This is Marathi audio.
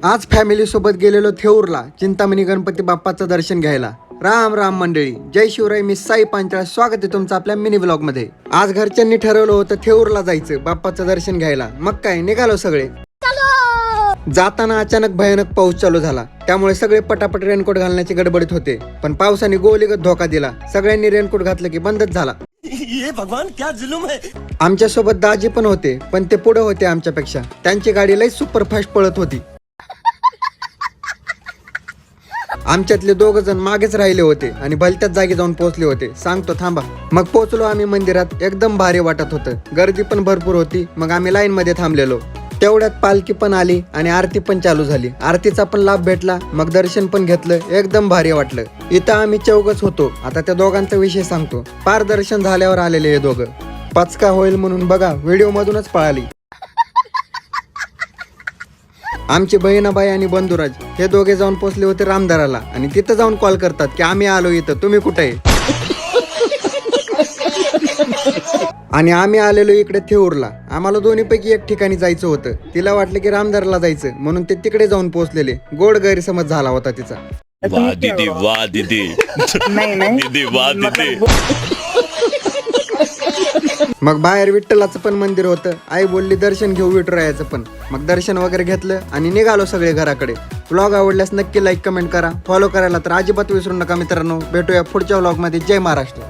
आज फॅमिली सोबत गेलेलो थेऊरला चिंतामणी गणपती बाप्पाचं दर्शन घ्यायला. राम राम मंडळी, जय शिवराय. मी साई पांचाळ, स्वागत आहे तुमचं आपल्या मिनी व्लॉग मध्ये. आज घरच्यांनी ठरवलं होतं थेऊरला जायचं बाप्पाचं दर्शन घ्यायला. मग काय निघालो सगळे. जाताना अचानक भयानक पाऊस चालू झाला, त्यामुळे सगळे पटापट रेनकोट घालण्याची गडबडीत होते. पण पावसाने गोलीगत धोका दिला. सगळ्यांनी रेनकोट घातलं की बंदच झाला. ये भगवान क्या जुलूम है. आमच्या सोबत दाजी पण होते, पण ते पुढे होते आमच्यापेक्षा. त्यांची गाडी लई सुपरफास्ट पळत होती. आमच्यातले 2 जण मागेच राहिले होते आणि भलत्याच जागी जाऊन पोहोचले होते. सांगतो थांबा. मग पोहोचलो आम्ही मंदिरात. एकदम भारी वाटत होतं. गर्दी पण भरपूर होती. मग आम्ही लाईन मध्ये थांबलेलो. तेवढ्यात पालखी पण आली आणि आरती पण चालू झाली. आरतीचा पण लाभ भेटला. मग दर्शन पण घेतलं. एकदम भारी वाटलं. इथं आम्ही 4घच होतो. आता त्या दोघांचा विषय सांगतो. पार दर्शन झाल्यावर आलेले हे दोघं. पचका होईल म्हणून बघा व्हिडिओ मधूनच पळाली. आमची बहिणाबाई आणि बंधुराज हे दोघे जाऊन पोहोचले होते रामदाराला आणि तिथं जाऊन कॉल करतात की आम्ही आलो इथं, तुम्ही कुठे आहे. आणि आम्ही आलेलो इकडे थेऊरला. आम्हाला दोन्हीपैकी एक ठिकाणी जायचं होतं. तिला वाटलं की रामदाराला जायचं म्हणून ते तिकडे जाऊन पोहोचलेले. गोड गैरसमज झाला होता तिचा. वाह दीदी, वाह दीदी. नहीं दीदी, वाह दीदी. मग बाहेर विठ्ठलाचं पण मंदिर होतं. आई बोलली दर्शन घेऊ विठुरायाचं पण. मग दर्शन वगैरे घेतलं आणि निघालो सगळे घराकडे. व्लॉग आवडल्यास नक्की लाईक कमेंट करा. फॉलो करायला तर अजिबात विसरू नका मित्रांनो. भेटूया पुढच्या व्लॉग मध्ये. जय महाराष्ट्र.